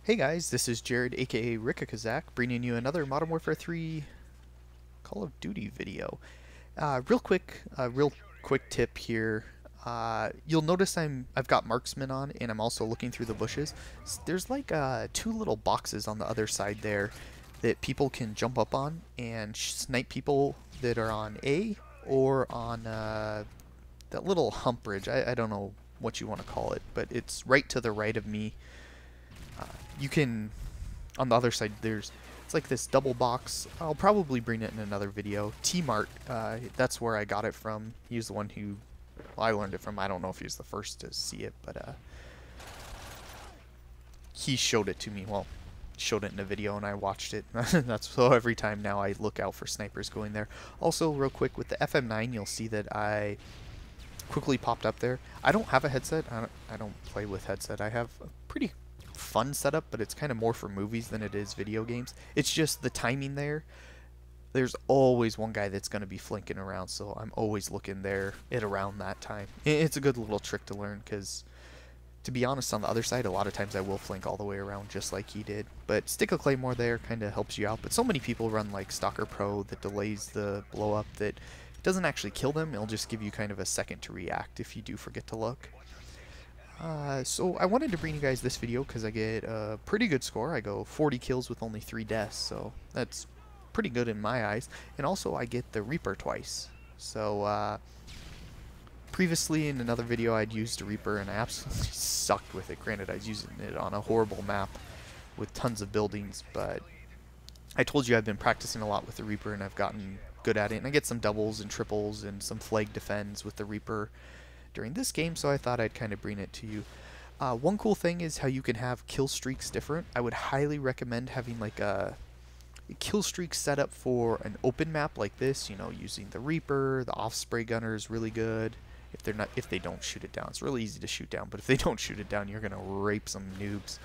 Hey guys, this is Jared, aka Rikakazak, bringing you another Modern Warfare 3 Call of Duty video. Real quick tip here. You'll notice I've got marksman on, and I'm also looking through the bushes. There's like two little boxes on the other side there that people can jump up on and snipe people that are on A or on that little hump bridge. I don't know what you want to call it, but it's right to the right of me. You can, on the other side, it's like this double box. I'll probably bring it in another video. T-Mart, that's where I got it from. He was the one who, well, I learned it from. I don't know if he was the first to see it, but he showed it to me. Well, showed it in a video and I watched it. That's so every time now I look out for snipers going there. Also, real quick, with the FM9, you'll see that I quickly popped up there. I don't have a headset. I don't play with headset. I have a pretty fun setup, but it's kind of more for movies than it is video games. It's just the timing there. There's always one guy that's going to be flanking around, so I'm always looking there at around that time. It's a good little trick to learn because, to be honest, on the other side, a lot of times I will flank all the way around just like he did. But stick a claymore there kind of helps you out. But so many people run like Stalker Pro that delays the blow up that it doesn't actually kill them. It'll just give you kind of a second to react if you do forget to look. So I wanted to bring you guys this video because I get a pretty good score. I go 40 kills with only 3 deaths, so that's pretty good in my eyes. And also I get the Reaper twice. So previously in another video I'd used a Reaper and I absolutely sucked with it. Granted, I was using it on a horrible map with tons of buildings, but I told you I've been practicing a lot with the Reaper and I've gotten good at it. And I get some doubles and triples and some flag defends with the Reaper during this game, so I thought I'd kind of bring it to you. One cool thing is how you can have kill streaks different. I would highly recommend having like a kill streak set up for an open map like this, you know, using the Reaper. The Osprey gunner is really good. If they don't shoot it down, it's really easy to shoot down, but if they don't shoot it down, you're gonna rape some noobs.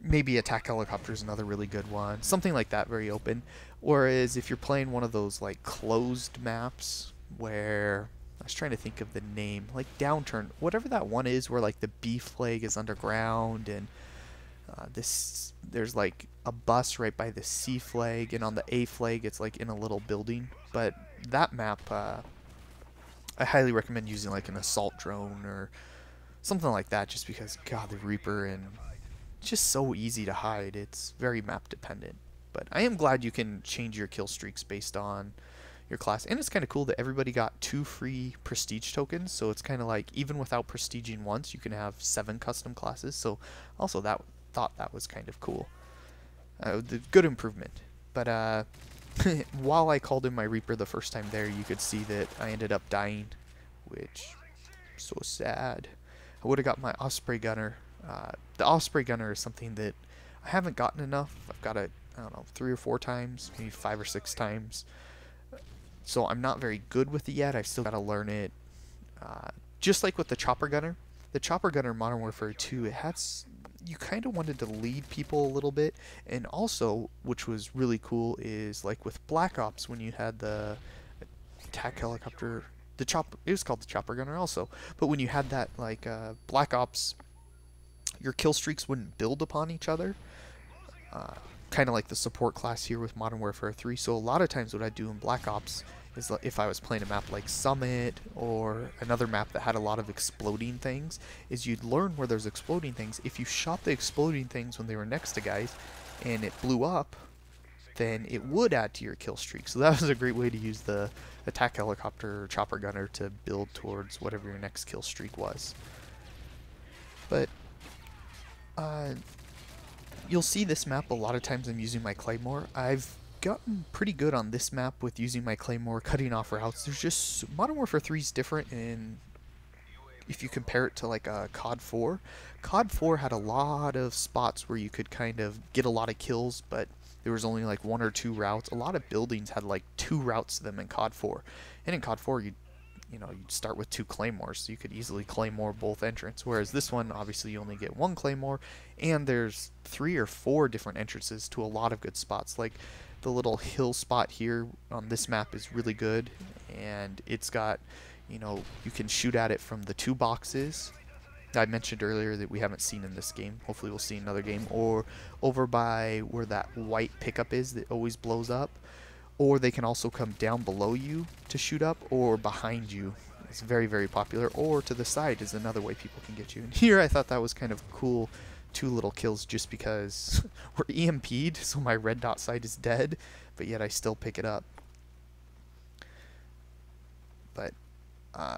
Maybe attack helicopter is another really good one, something like that, very open. Whereas if you're playing one of those like closed maps where, I was trying to think of the name, like Downturn, whatever that one is where like the B flag is underground and there's like a bus right by the C flag, and on the A flag it's like in a little building. But that map, I highly recommend using like an assault drone or something like that, just because, God, the Reaper, and it's just so easy to hide. It's very map dependent. But I am glad you can change your kill streaks based on your class, and it's kind of cool that everybody got 2 free prestige tokens, so it's kind of like even without prestiging once you can have 7 custom classes. So also thought that was kind of cool, the good improvement. But while I called in my Reaper the first time there, you could see that I ended up dying, which so sad. I would have got my Osprey gunner. The Osprey gunner is something that I haven't gotten enough. I've got it, I don't know, 3 or 4 times, maybe 5 or 6 times. So I'm not very good with it yet. I've still got to learn it. Just like with the Chopper Gunner. The Chopper Gunner in Modern Warfare 2, you kind of wanted to lead people a little bit. And also, which was really cool, is like with Black Ops when you had the attack helicopter. It was called the Chopper Gunner also. But when you had that like Black Ops, your kill streaks wouldn't build upon each other. Kind of like the support class here with Modern Warfare 3. So a lot of times what I do in Black Ops is, if I was playing a map like Summit or another map that had a lot of exploding things, is you'd learn where there's exploding things. If you shot the exploding things when they were next to guys and it blew up, then it would add to your kill streak. So that was a great way to use the attack helicopter or chopper gunner to build towards whatever your next kill streak was. But you'll see this map a lot of times I'm using my Claymore. I've gotten pretty good on this map with using my Claymore, cutting off routes. There's just, Modern Warfare 3 is different in, if you compare it to like a COD 4. COD 4 had a lot of spots where you could kind of get a lot of kills, but there was only like 1 or 2 routes. A lot of buildings had like 2 routes to them in COD 4. And in COD 4, you'd start with 2 claymores, so you could easily claymore both entrances. Whereas this one, obviously, you only get 1 claymore, and there's 3 or 4 different entrances to a lot of good spots. Like the little hill spot here on this map is really good, and it's got, you can shoot at it from the 2 boxes. I mentioned earlier that we haven't seen in this game. Hopefully we'll see another game. Or over by where that white pickup is that always blows up. Or they can also come down below you to shoot up, or behind you. It's very, very popular. Or to the side is another way people can get you. And here I thought that was kind of cool. 2 little kills just because we're EMP'd, so my red dot sight is dead, but yet I still pick it up. But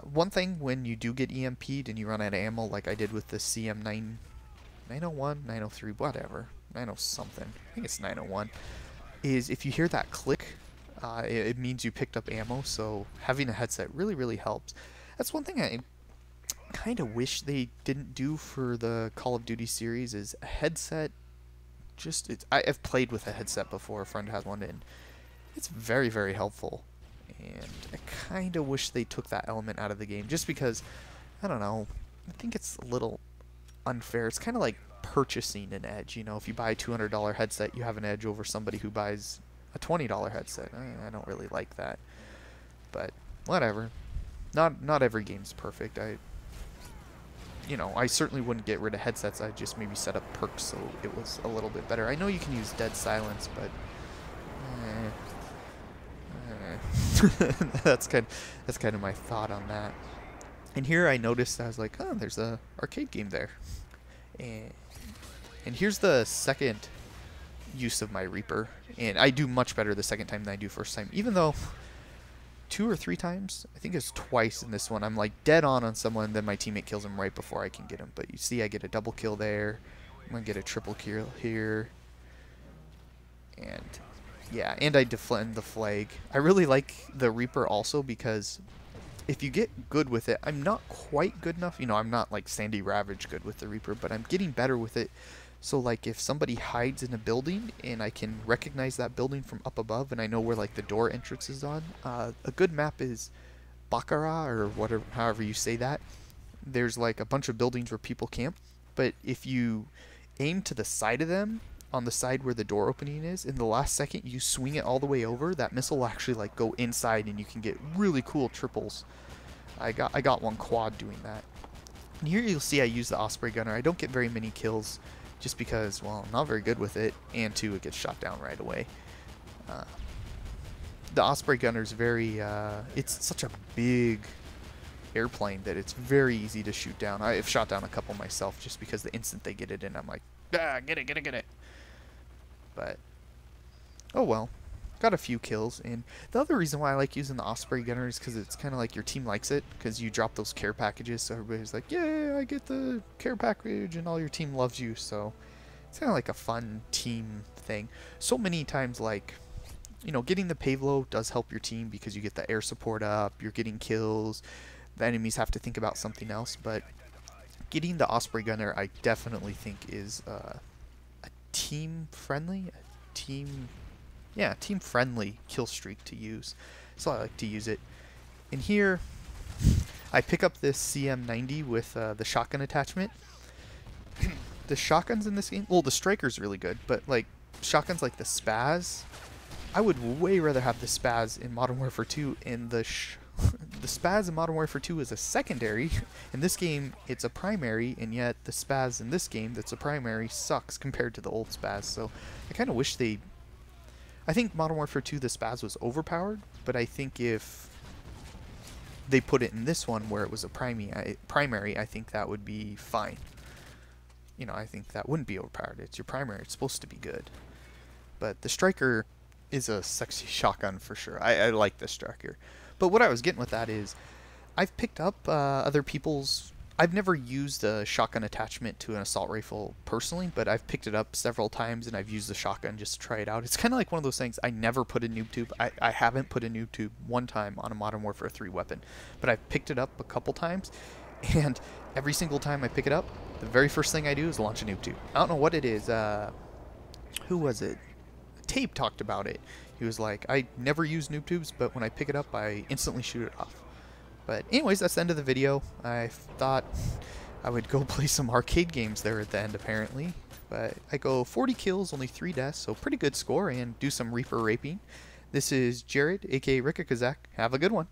one thing when you do get EMP'd and you run out of ammo, like I did with the CM9, 901, 903, whatever, 90 something, I think it's 901, is if you hear that click, it means you picked up ammo, so having a headset really, really helps. That's one thing I kind of wish they didn't do for the Call of Duty series, is a headset. I've played with a headset before, a friend has one, and it's very, very helpful. And I kind of wish they took that element out of the game, just because, I don't know, I think it's a little unfair. It's kind of like purchasing an edge, you know, if you buy a $200 headset, you have an edge over somebody who buys a $20 headset. I don't really like that, but whatever. Not every game's perfect. I certainly wouldn't get rid of headsets. I'd just maybe set up perks so it was a little bit better. I know you can use dead silence, but that's kind of my thought on that. And here I noticed, I was like, oh, there's a arcade game there. And here's the second use of my Reaper, and I do much better the second time than I do first time, even though 2 or 3 times, I think it's twice in this one, I'm like dead on someone, then my teammate kills him right before I can get him. But you see I get a double kill there, I'm gonna get a triple kill here, and yeah, and I defend the flag. I really like the Reaper also because if you get good with it, I'm not quite good enough, I'm not like Sandy Ravage good with the Reaper, but I'm getting better with it. So like if somebody hides in a building and I can recognize that building from up above and I know where like the door entrance is on, a good map is Baccarat, or whatever, however you say that. There's like a bunch of buildings where people camp, but if you aim to the side of them, on the side where the door opening is, in the last second you swing it all the way over, that missile will actually like go inside and you can get really cool triples. I got one quad doing that. And here you'll see I use the Osprey Gunner. I don't get very many kills just because, well, I'm not very good with it, and 2, it gets shot down right away. The Osprey Gunner is very, it's such a big airplane that it's very easy to shoot down. I've shot down a couple myself just because the instant they get it in, I'm like, ah, get it. But, oh well. Got a few kills, and the other reason why I like using the Osprey Gunner is because it's kind of like your team likes it, because you drop those care packages, so everybody's like, yeah, I get the care package, and all your team loves you, so it's kind of like a fun team thing. So many times, like, getting the Pavlo does help your team because you get the air support up, you're getting kills, the enemies have to think about something else, but getting the Osprey Gunner I definitely think is a team-friendly, team-friendly kill streak to use. So I like to use it. And here, I pick up this CM90 with the shotgun attachment. The shotguns in this game, well, the Striker's really good, but like shotguns like the Spaz, I would way rather have the Spaz in Modern Warfare 2, and the Spaz in Modern Warfare 2 is a secondary. In this game, it's a primary, and yet the Spaz in this game that's a primary sucks compared to the old Spaz. So I kind of wish I think Modern Warfare 2, the Spaz was overpowered, but I think if they put it in this one where it was a primary, I think that would be fine. I think that wouldn't be overpowered. It's your primary. It's supposed to be good. But the Striker is a sexy shotgun for sure. I like the Striker. But what I was getting with that is I've picked up other people's... I've never used a shotgun attachment to an assault rifle personally, but I've picked it up several times and I've used the shotgun just to try it out. It's kind of like one of those things, I never put a noob tube. I haven't put a noob tube one time on a Modern Warfare 3 weapon, but I've picked it up a couple times, and every single time I pick it up, the very first thing I do is launch a noob tube. I don't know what it is. Who was it? Tape talked about it. He was like, I never use noob tubes, but when I pick it up, I instantly shoot it off. But anyways, that's the end of the video. I thought I would go play some arcade games there at the end, apparently. But I go 40 kills, only 3 deaths, so pretty good score, and do some Reaper raping. This is Jared, aka Rikakazak. Have a good one.